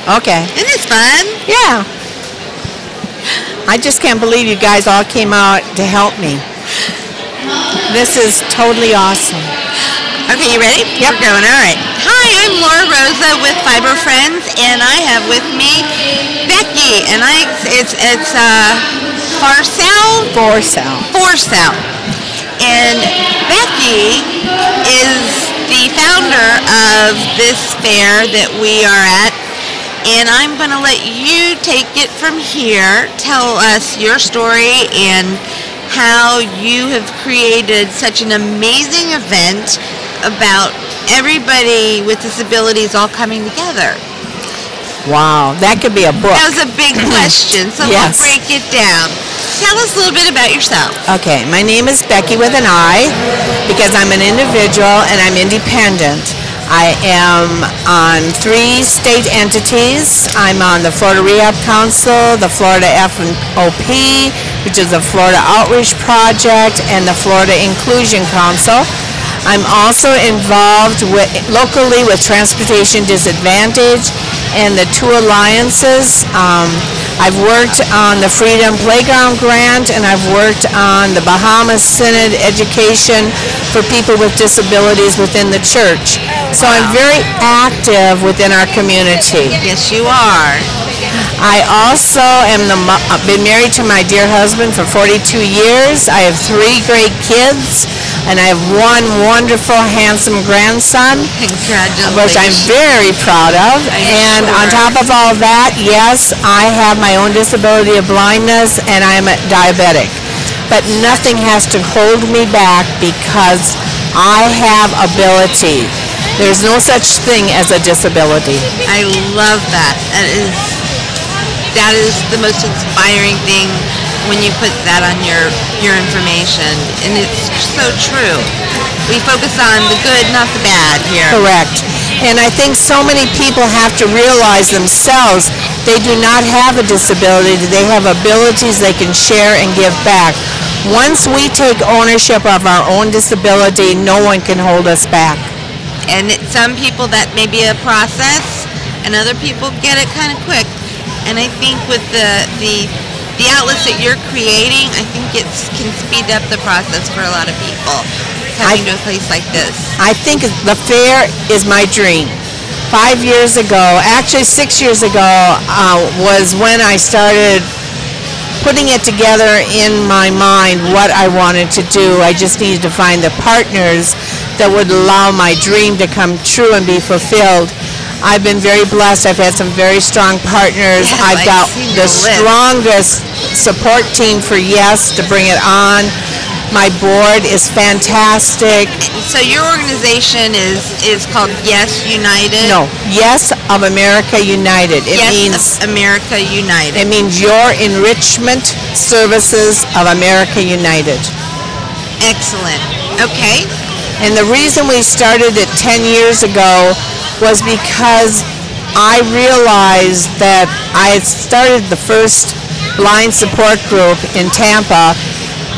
Okay. Isn't this fun? Yeah. I just can't believe you guys all came out to help me. This is totally awesome. Okay, you ready? Yep. We're going. All right. Hi, I'm Laura Rosa with Fiber Friends, and I have with me Becki, and it's Forsell. And Becki is the founder of this fair that we are at, and I'm going to let you take it from here. Tell us your story and how you have created such an amazing event about everybody with disabilities all coming together. Wow, that could be a book. That was a big question, so Yes. We'll break it down. Tell us a little bit about yourself. Okay, my name is Becki with an I because I'm an individual and I'm independent. I am on 3 state entities. I'm on the Florida Rehab Council, the Florida FOP, which is the Florida Outreach Project, and the Florida Inclusion Council. I'm also involved locally with Transportation Disadvantage and the 2 alliances. I've worked on the Freedom Playground Grant, and I've worked on the Bahamas Synod Education for people with disabilities within the church. So I'm very active within our community. Yes, you are. I also am been married to my dear husband for 42 years. I have 3 great kids, and I have 1 wonderful, handsome grandson, Congratulations. which I'm very proud of. And on top of all that, yes, I have my own disability of blindness, and I'm a diabetic. But nothing has to hold me back because I have ability. There's no such thing as a disability. I love that. That is the most inspiring thing when you put that on your information, and it's so true. We focus on the good, not the bad here. Correct. And I think so many people have to realize themselves they do not have a disability. They have abilities they can share and give back. Once we take ownership of our own disability, no one can hold us back. And some people that may be a process, and other people get it kind of quick. And I think with the outlets that you're creating, I think it can speed up the process for a lot of people coming to a place like this. I think the fair is my dream. 5 years ago, actually 6 years ago, was when I started putting it together in my mind what I wanted to do. I just needed to find the partners that would allow my dream to come true and be fulfilled. I've been very blessed. I've had some very strong partners. Yes, I've got the strongest support team for Yes to bring it on. My board is fantastic. So your organization is called Yes United? No, Yes of America United. It means America United. It means Your Enrichment Services of America United. Excellent. Okay. And the reason we started it 10 years ago was because I realized that I had started the first blind support group in Tampa,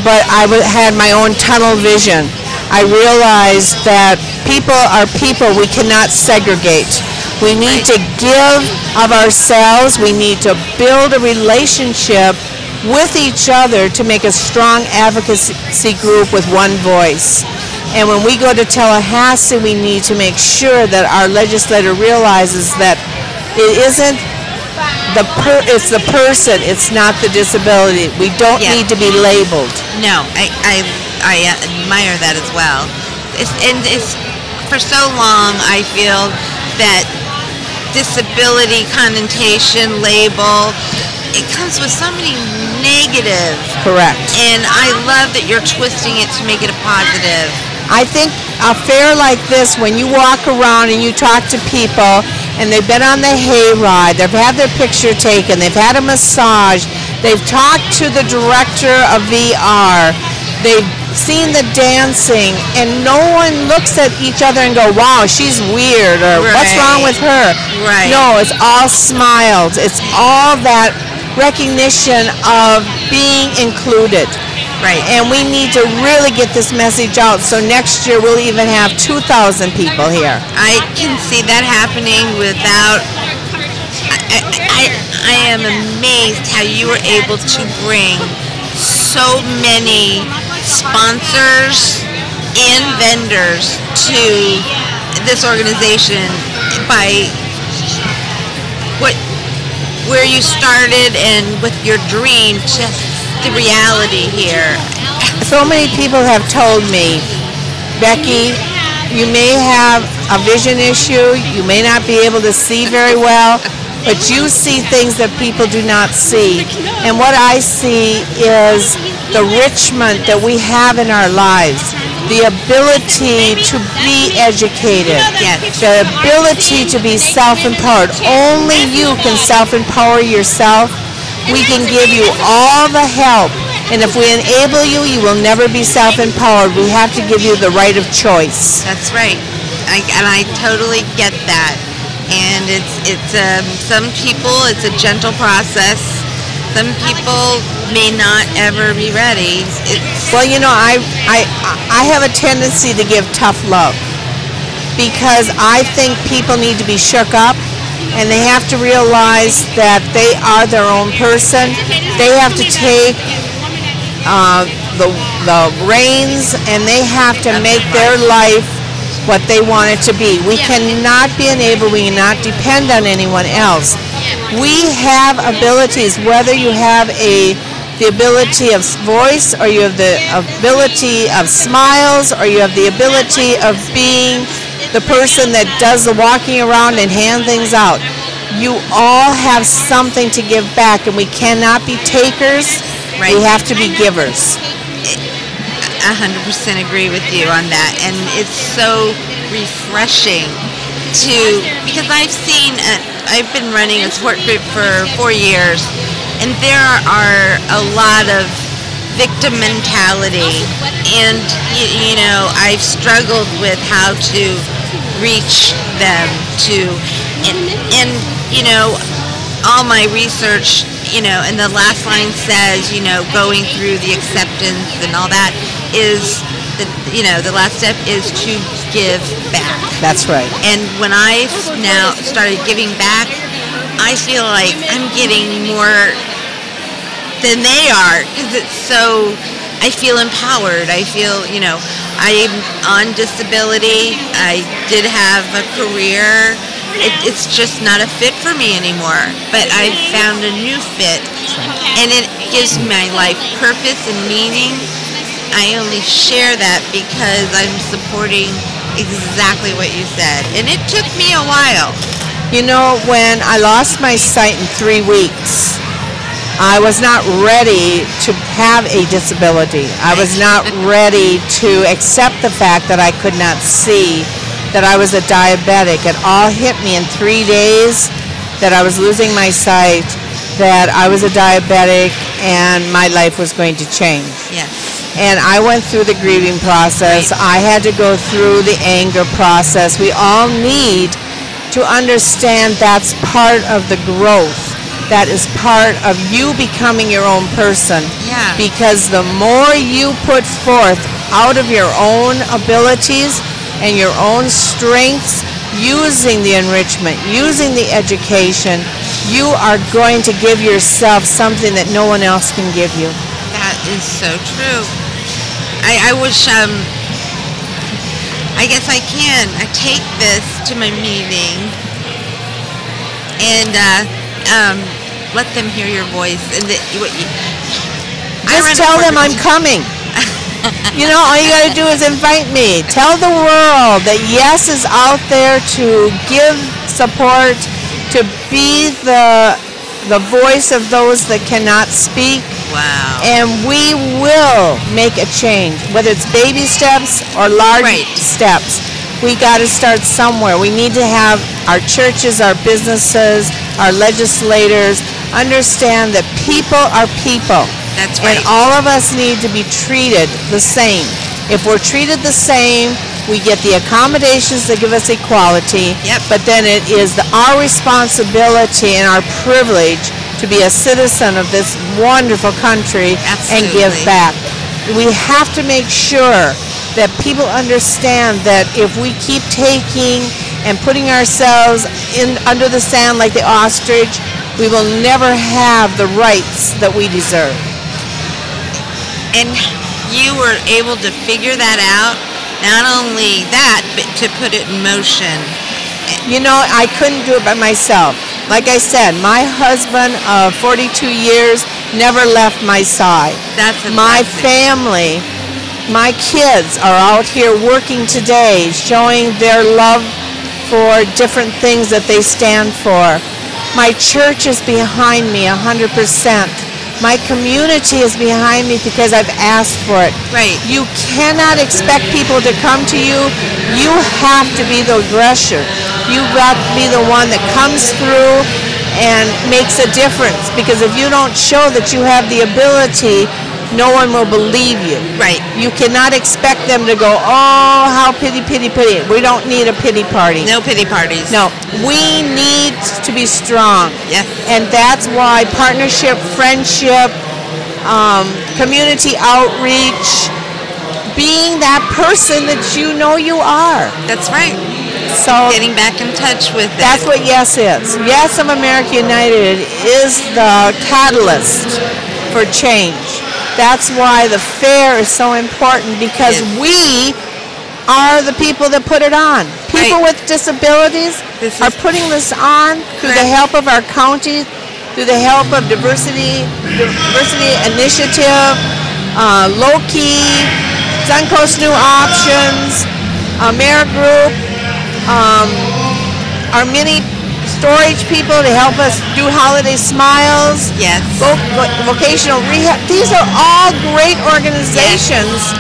but I had my own tunnel vision. I realized that people are people. We cannot segregate. We need to give of ourselves. We need to build a relationship with each other to make a strong advocacy group with one voice. And when we go to Tallahassee, we need to make sure that our legislator realizes that it isn't it's the person, it's not the disability. We don't need to be labeled. No, I admire that as well. It's for so long I feel that disability connotation label, it comes with so many negative. Correct. And I love that you're twisting it to make it a positive. I think a fair like this, when you walk around and you talk to people and they've been on the hayride, they've had their picture taken, they've had a massage, they've talked to the director of VR, they've seen the dancing, and no one looks at each other and go, wow, she's weird, or what's wrong with her? Right. No, it's all smiles. It's all that recognition of being included. Right. And we need to really get this message out, so next year we'll even have 2,000 people here. I can see that happening without, I am amazed how you were able to bring so many sponsors and vendors to this organization by where you started and with your dream to the reality here. So many people have told me, Becki, you may have a vision issue, you may not be able to see very well, but you see things that people do not see. And what I see is the enrichment that we have in our lives, the ability to be educated, the ability to be self-empowered. Only you can self-empower yourself. We can give you all the help. And if we enable you, you will never be self-empowered. We have to give you the right of choice. That's right. I totally get that. And it's some people, it's a gentle process. Some people may not ever be ready. Well, you know, I have a tendency to give tough love because I think people need to be shook up and they have to realize that they are their own person. They have to take the reins and they have to make their life what they want it to be. We cannot be enabled, we cannot depend on anyone else. We have abilities, whether you have the ability of voice, or you have the ability of smiles, or you have the ability of being the person that does the walking around and hand things out. You all have something to give back, and we cannot be takers, we have to be givers. 100% agree with you on that, and it's so refreshing because I've been running a support group for 4 years, and there are a lot of victim mentality, and you know, I've struggled with how to reach them and you know, all my research, you know, and the last line says, you know, going through the acceptance and all that is, you know, the last step is to give back. That's right. And when I now started giving back, I feel like I'm getting more than they are because it's so, I feel empowered. I feel, you know, I'm on disability. I did have a career. It's just not a fit for me anymore, but I found a new fit, and it gives my life purpose and meaning. I only share that because I'm supporting exactly what you said, and it took me a while. You know, when I lost my sight in 3 weeks, I was not ready to have a disability. I was not ready to accept the fact that I could not see, that I was a diabetic. It all hit me in 3 days that I was losing my sight, that I was a diabetic, and my life was going to change. Yes. And I went through the grieving process. I had to go through the anger process. We all need to understand that's part of the growth. That is part of you becoming your own person. Yeah. Because the more you put forth out of your own abilities and your own strengths, using the enrichment, using the education, you are going to give yourself something that no one else can give you. That is so true. I wish, I guess I can. I take this to my meeting and let them hear your voice. And just tell them I'm coming. You know, all you got to do is invite me. Tell the world that Yes is out there to give support, to be the voice of those that cannot speak. Wow. And we will make a change, whether it's baby steps or large steps. We got to start somewhere. We need to have our churches, our businesses, our legislators understand that people are people. That's right. And all of us need to be treated the same. If we're treated the same, we get the accommodations that give us equality. Yep. But then it is our responsibility and our privilege to be a citizen of this wonderful country. Absolutely. And give back. We have to make sure that people understand that if we keep taking and putting ourselves in under the sand like the ostrich, we will never have the rights that we deserve. And you were able to figure that out. Not only that, but to put it in motion. You know, I couldn't do it by myself. Like I said, my husband of 42 years never left my side. That's my family, my kids are out here working today, showing their love for different things that they stand for. My church is behind me 100%. My community is behind me because I've asked for it. Right. You cannot expect people to come to you. You have to be the aggressor. You've got to be the one that comes through and makes a difference. Because if you don't show that you have the ability, no one will believe you. Right. You cannot expect them to go, oh, how pity, pity, pity. We don't need a pity party. No pity parties. No. We need to be strong. Yes. And that's why partnership, friendship, community outreach, being that person that you know you are. That's right. So getting back in touch with it. That's what YES is. YES of America United is the catalyst for change. That's why the fair is so important, because we are the people that put it on. People with disabilities are putting this on through the help of our county, through the help of diversity initiative, Loki, Suncoast New Options, Mayor Group, our mini storage people to help us do Holiday Smiles. Yes. Vocational rehab. These are all great organizations,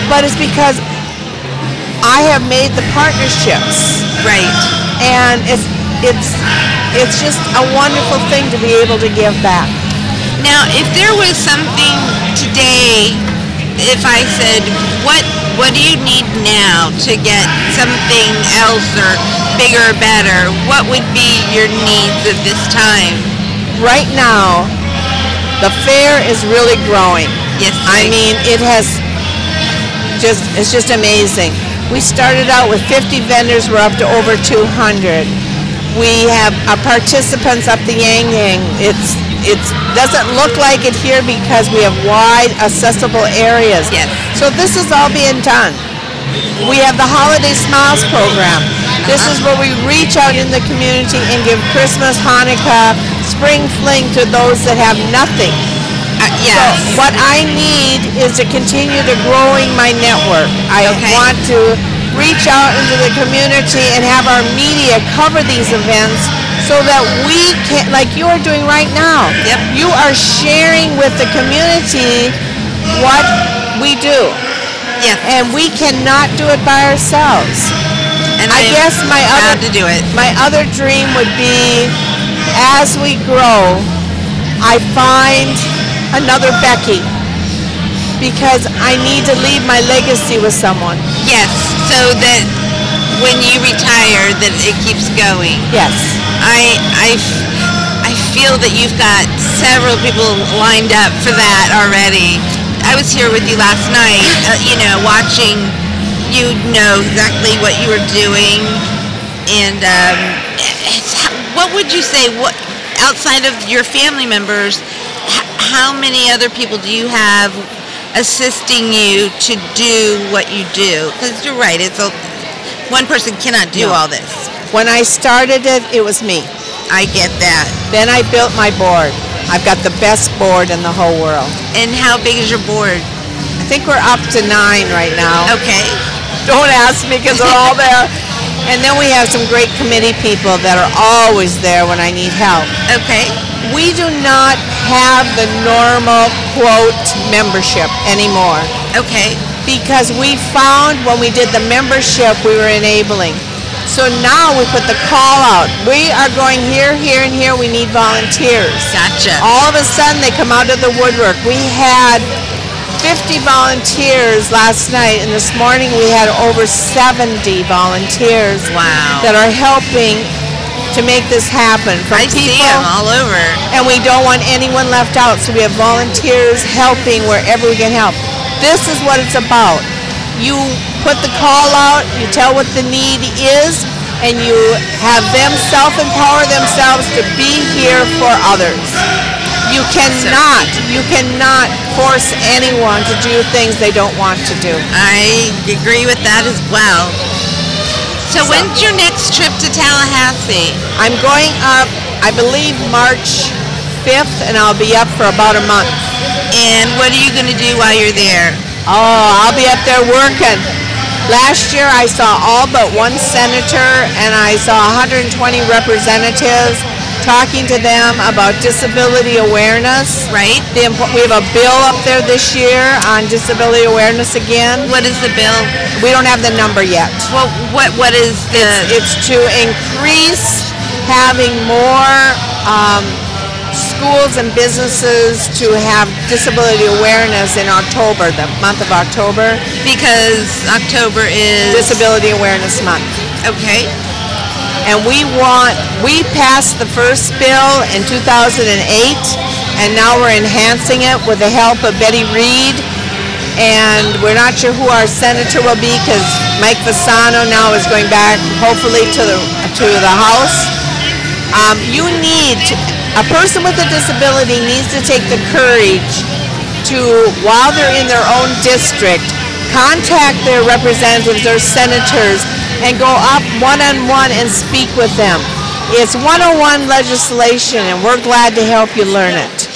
but it's because I have made the partnerships. Right. And it's just a wonderful thing to be able to give back. Now, if there was something today, if I said, what do you need now to get something else or bigger or better, what would be your needs at this time? Right now, the fair is really growing. Yes. I mean, it's just amazing. We started out with 50 vendors, we're up to over 200. We have our participants up the Yang. It doesn't look like it here because we have wide, accessible areas. Yes. So this is all being done. We have the Holiday Smiles program. This is where we reach out in the community and give Christmas, Hanukkah, spring fling to those that have nothing. Yes. So what I need is to continue to growing my network. I want to reach out into the community and have our media cover these events so that we can, like you are doing right now. Yep. You are sharing with the community what we do. Yes. And we cannot do it by ourselves. And I guess my other dream would be, as we grow, I find another Becki, because I need to leave my legacy with someone. Yes, so that when you retire, that it keeps going. Yes. I feel that you've got several people lined up for that already. I was here with you last night, watching. You know exactly what you were doing, and what would you say? What outside of your family members? How many other people do you have assisting you to do what you do? Because you're right, one person cannot do all this. When I started it, it was me. I get that. Then I built my board. I've got the best board in the whole world. And how big is your board? I think we're up to 9 right now. Okay. Don't ask me because they're all there. And then we have some great committee people that are always there when I need help. Okay. We do not have the normal, quote, membership anymore. Okay. Because we found when we did the membership, we were enabling. So now we put the call out. We are going here, here, and here. We need volunteers. Gotcha. All of a sudden, they come out of the woodwork. We had 50 volunteers last night, and this morning we had over 70 volunteers. Wow. That are helping to make this happen. I see them all over. And we don't want anyone left out, so we have volunteers helping wherever we can help. This is what it's about. You put the call out, you tell what the need is, and you have them self-empower themselves to be here for others. You cannot force anyone to do things they don't want to do. I agree with that as well. So when's your next trip to Tallahassee? I'm going up, I believe, March 5th, and I'll be up for about a month. And what are you going to do while you're there? Oh, I'll be up there working. Last year I saw all but one senator, and I saw 120 representatives, talking to them about disability awareness. Right. We have a bill up there this year on disability awareness again. What is the bill? We don't have the number yet. Well, what is the... It's to increase having more schools and businesses to have disability awareness in October, the month of October. Because October is... Disability Awareness Month. Okay. And we passed the first bill in 2008, and now we're enhancing it with the help of Betty Reed, and we're not sure who our senator will be because Mike Fasano now is going back, hopefully, to the House. A person with a disability needs to take the courage to, while they're in their own district, contact their representatives or senators and go up one-on-one and speak with them. It's 101 legislation, and we're glad to help you learn it.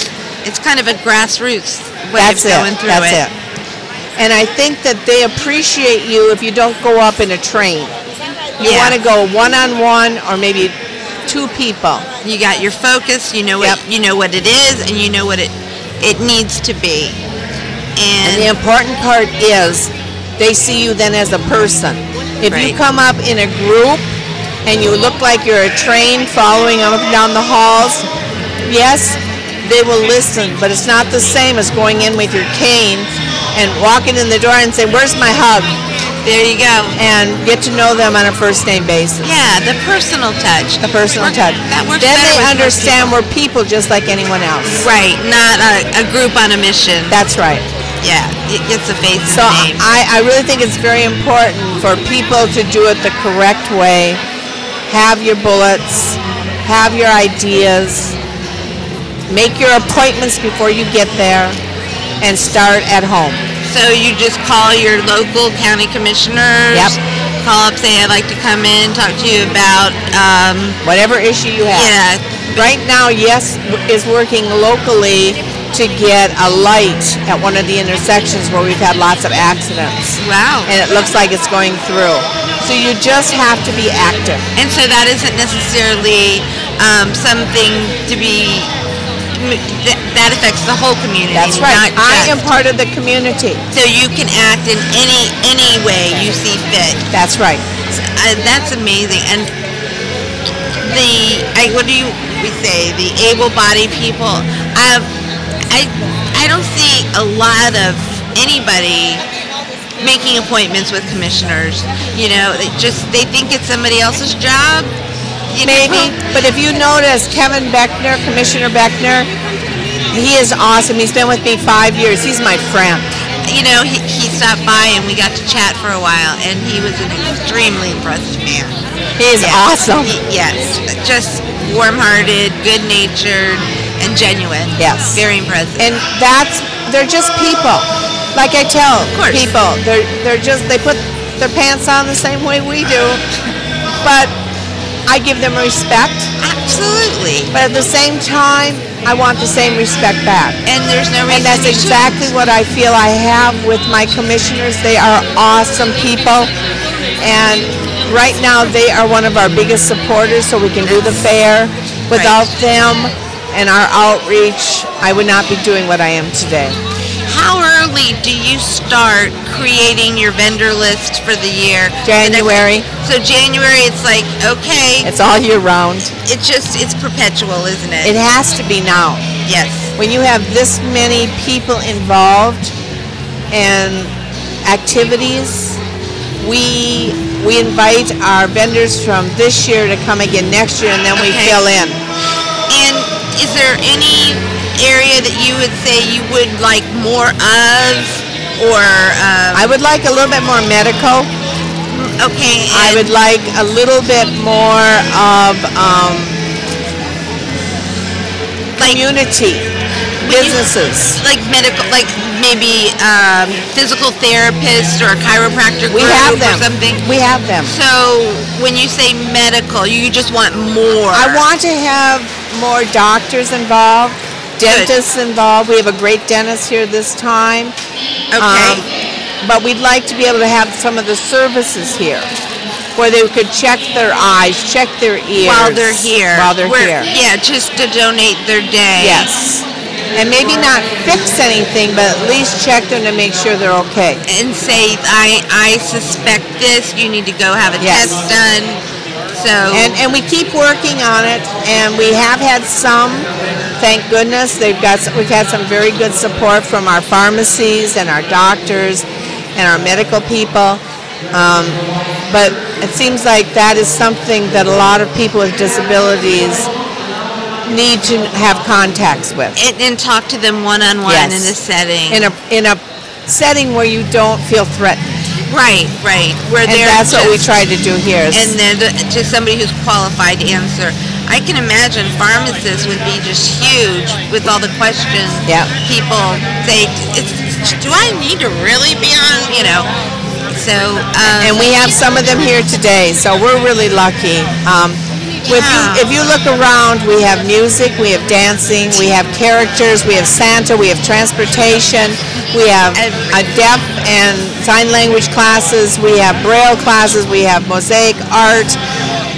It's kind of a grassroots way of going through it. That's it. And I think that they appreciate you if you don't go up in a train. You want to go one-on-one or maybe two people. You got your focus, you know what it is, and you know what it needs to be. And the important part is they see you then as a person. If you come up in a group and you look like you're a train following up and down the halls, yes, they will listen, but it's not the same as going in with your cane and walking in the door and say, "Where's my hug?" There you go. And get to know them on a first name basis. Yeah, the personal touch. The personal touch. That works then better they with understand we're people just like anyone else. Right, not a group on a mission. That's right. Yeah, it gets a face and so name. I really think it's very important for people to do it the correct way. Have your bullets, have your ideas, make your appointments before you get there, and start at home. So you just call your local county commissioners, call up, say, "I'd like to come in, talk to you about..." whatever issue you have. Yeah. Right now, Yes is working locally to get a light at one of the intersections where we've had lots of accidents. Wow. And it looks like it's going through. So you just have to be active. And so that isn't necessarily something to be, that affects the whole community. That's right. I am part of the community. So you can act in any way you see fit. That's right. That's amazing. And what do we say? The able-bodied people. I don't see a lot of anybody making appointments with commissioners. You know, they think it's somebody else's job. Maybe, but if you notice, Kevin Beckner, Commissioner Beckner, he is awesome. He's been with me 5 years. He's my friend. You know, he stopped by and we got to chat for a while, and he was an extremely impressive man. He is awesome. Yes, just warm-hearted, good-natured, and genuine. Yes. Very impressive. And they're just people. Like I tell people, they put their pants on the same way we do, but I give them respect. Absolutely. But at the same time, I want the same respect back. And there's no reason. And that's exactly what I feel I have with my commissioners. They are awesome people. And right now, they are one of our biggest supporters, so we can do the fair. Without them and our outreach, I would not be doing what I am today. How early do you start creating your vendor list for the year? January. So January, it's like, okay. It's all year round. It's perpetual, isn't it? It has to be now. Yes. When you have this many people involved and activities, we invite our vendors from this year to come again next year, and then we fill in. And is there any area that you would say you would like more of, or I would like a little bit more medical. Okay. I would like a little bit more of community, businesses. Like medical, like maybe physical therapists or a chiropractor group We have them. or something. We have them. So when you say medical, you just want more. I want to have more doctors involved, dentists involved. We have a great dentist here this time. Okay. But we'd like to be able to have some of the services here, where they could check their eyes, check their ears. While they're here. Here. Yeah, just to donate their day. Yes. And maybe not fix anything, but at least check them to make sure they're okay. And say, I suspect this, you need to go have a test done. So. And we keep working on it, and we have had some, thank goodness. We've had some very good support from our pharmacies and our doctors and our medical people. But it seems like that is something that a lot of people with disabilities need to have contacts with. And talk to them one-on-one in a setting. In a setting where you don't feel threatened. Right. Where and that's what we try to do here. And then just somebody who's qualified to answer. I can imagine pharmacists would be just huge with all the questions. Yeah. People say, do I need to really be on, So. And we have some of them here today, so we're really lucky. If you look around, we have music, we have dancing, we have characters, we have Santa, we have transportation, we have deaf and sign language classes, we have Braille classes, we have mosaic art,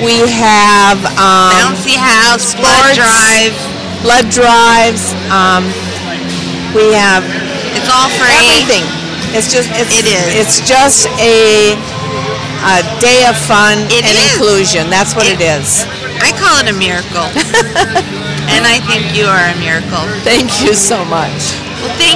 we have bouncy house, blood drives. We have it's all free. Everything. It is. It's just a day of fun and inclusion. That's what it is. I call it a miracle. And I think you are a miracle. Thank you so much. Well, thank